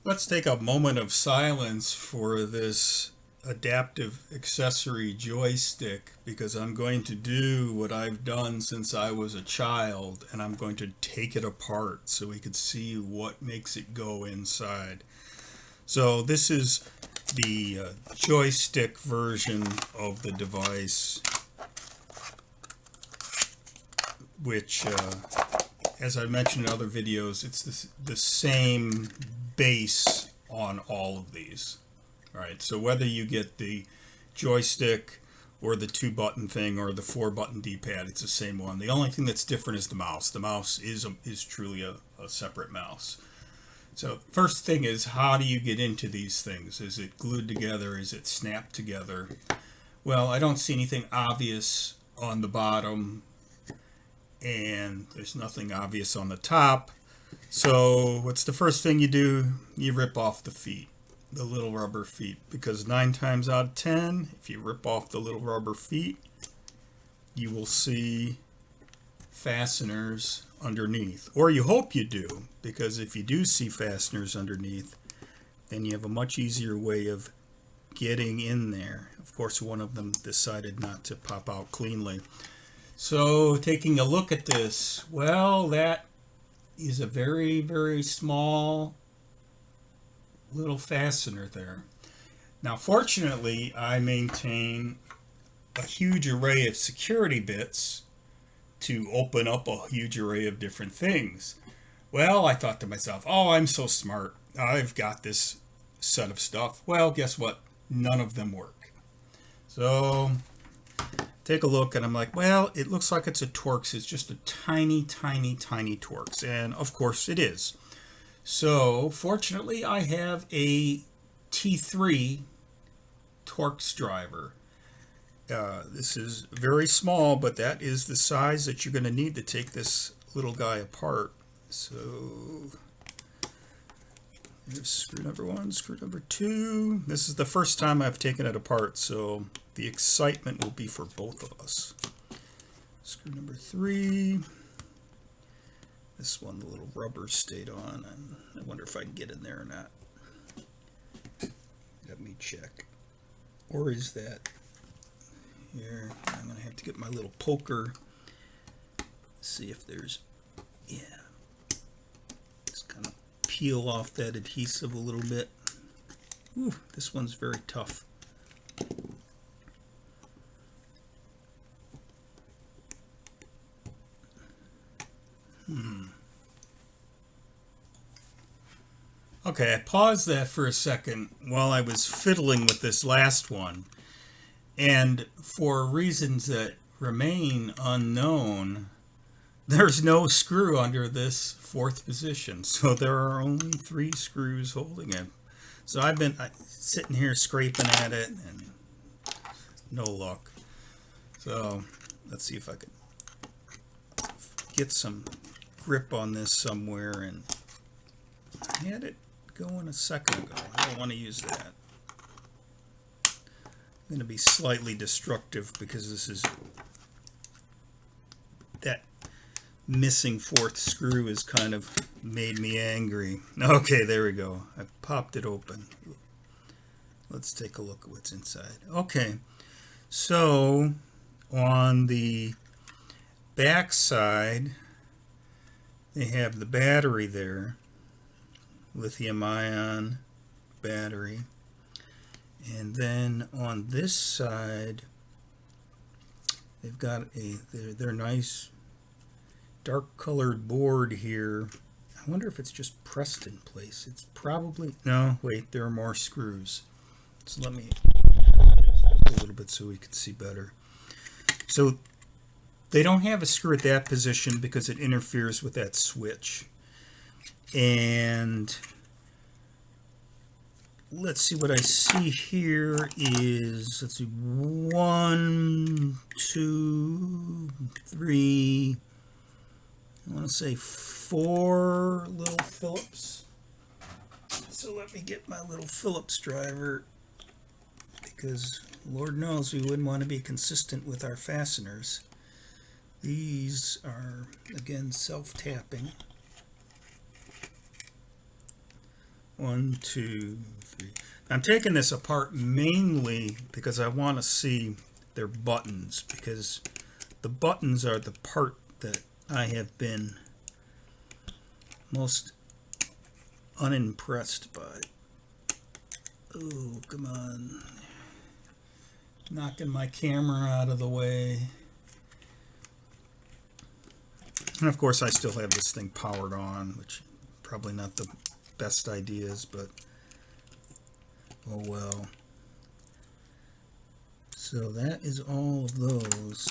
Let's take a moment of silence for this adaptive accessory joystick because I'm going to do what I've done since I was a child and I'm going to take it apart so we can see what makes it go inside. So this is the joystick version of the device, which as I mentioned in other videos, it's the same base on all of these. All right, so whether you get the joystick or the 2-button thing or the 4-button D-pad, it's the same one. The only thing that's different is the mouse. The mouse is truly a separate mouse. So first thing is, how do you get into these things? Is it glued together? Is it snapped together? Well, I don't see anything obvious on the bottom, and there's nothing obvious on the top. So what's the first thing you do? You rip off the feet, the little rubber feet, because 9 times out of 10, if you rip off the little rubber feet, you will see fasteners underneath. Or you hope you do, because if you do see fasteners underneath, then you have a much easier way of getting in there. Of course, one of them decided not to pop out cleanly. So taking a look at this, well, that is a very, very small little fastener there. Now, fortunately, I maintain a huge array of security bits to open up a huge array of different things. Well, I thought to myself, oh, I'm so smart. I've got this set of stuff. Well, guess what? None of them work. So take a look, and I'm like, well, it looks like it's a Torx. It's just a tiny, tiny, tiny Torx. And of course it is. So fortunately, I have a T3 Torx driver. This is very small, but that is the size that you're going to need to take this little guy apart. So here's screw number 1, screw number 2. This is the first time I've taken it apart, so the excitement will be for both of us. Screw number 3. This one, the little rubber stayed on, and I wonder if I can get in there or not. Let me check. Or is that here? I'm going to have to get my little poker. See if there's, yeah. Just kind of peel off that adhesive a little bit. Ooh, this one's very tough. Okay, I paused that for a second while I was fiddling with this last one. And for reasons that remain unknown, there's no screw under this 4th position. So there are only 3 screws holding it. So I've been sitting here scraping at it and no luck. So let's see if I can get some grip on this somewhere. And I had it going a second ago. I don't want to use that. I'm going to be slightly destructive because this is that missing 4th screw has kind of made me angry. Okay, there we go. I popped it open. Let's take a look at what's inside. Okay, so on the back side, they have the battery there, lithium-ion battery. And then on this side, they've got their nice dark colored board here. I wonder if it's just pressed in place. It's probably, no, wait, there are more screws. So let me adjust this a little bit so we can see better. So they don't have a screw at that position because it interferes with that switch. And let's see, what I see here is, let's see, 1, 2, 3, I want to say 4 little Phillips. So let me get my little Phillips driver, because Lord knows we wouldn't want to be consistent with our fasteners. These are, again, self-tapping. 1, 2, 3. I'm taking this apart mainly because I want to see their buttons, because the buttons are the part that I have been most unimpressed by. Oh, come on. Knocking my camera out of the way. And of course I still have this thing powered on, which probably not the best ideas, but oh well. So that is all of those.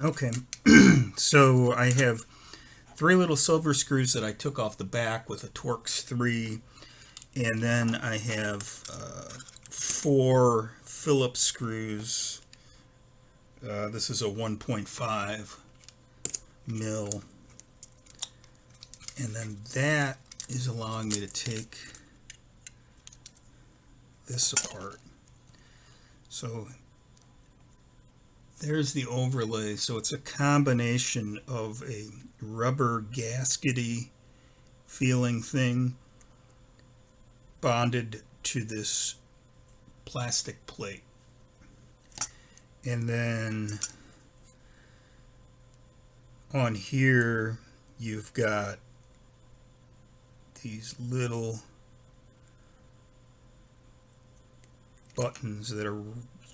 Okay, so I have 3 little silver screws that I took off the back with a Torx 3, and then I have 4 Phillips screws. This is a 1.5 mil, and then that is allowing me to take this apart. So there's the overlay. So it's a combination of a rubber gaskety feeling thing bonded to this plastic plate, and then on here you've got these little buttons that are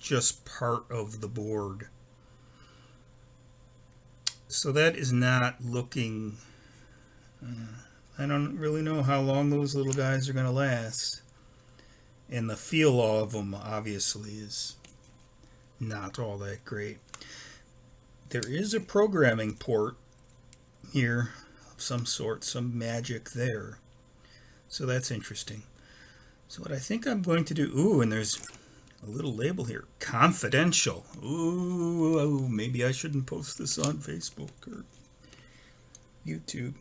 just part of the board. So that is not looking, I don't really know how long those little guys are going to last. And the feel of them obviously is not all that great. There is a programming port here of some sort, some magic there. So that's interesting. So what I think I'm going to do, ooh, and there's a little label here, confidential. Ooh, maybe I shouldn't post this on Facebook or YouTube.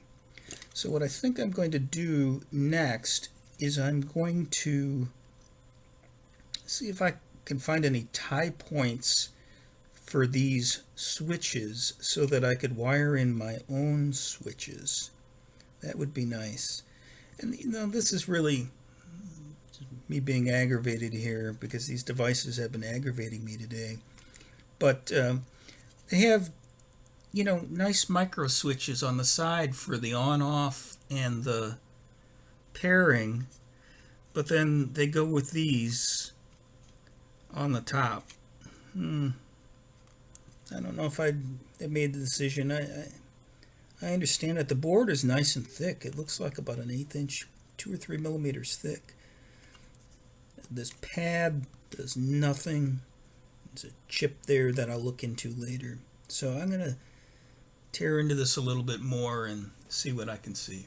So what I think I'm going to do next is I'm going to see if I can find any tie points for these switches so that I could wire in my own switches. That would be nice. And you know, this is really me being aggravated here because these devices have been aggravating me today. But they have, you know, nice micro switches on the side for the on-off and the pairing, but then they go with these on the top. I don't know if I made the decision. I understand that the board is nice and thick. It looks like about an 1/8 inch, 2 or 3 millimeters thick. This pad does nothing. There's a chip there that I'll look into later. So I'm going to tear into this a little bit more and see what I can see.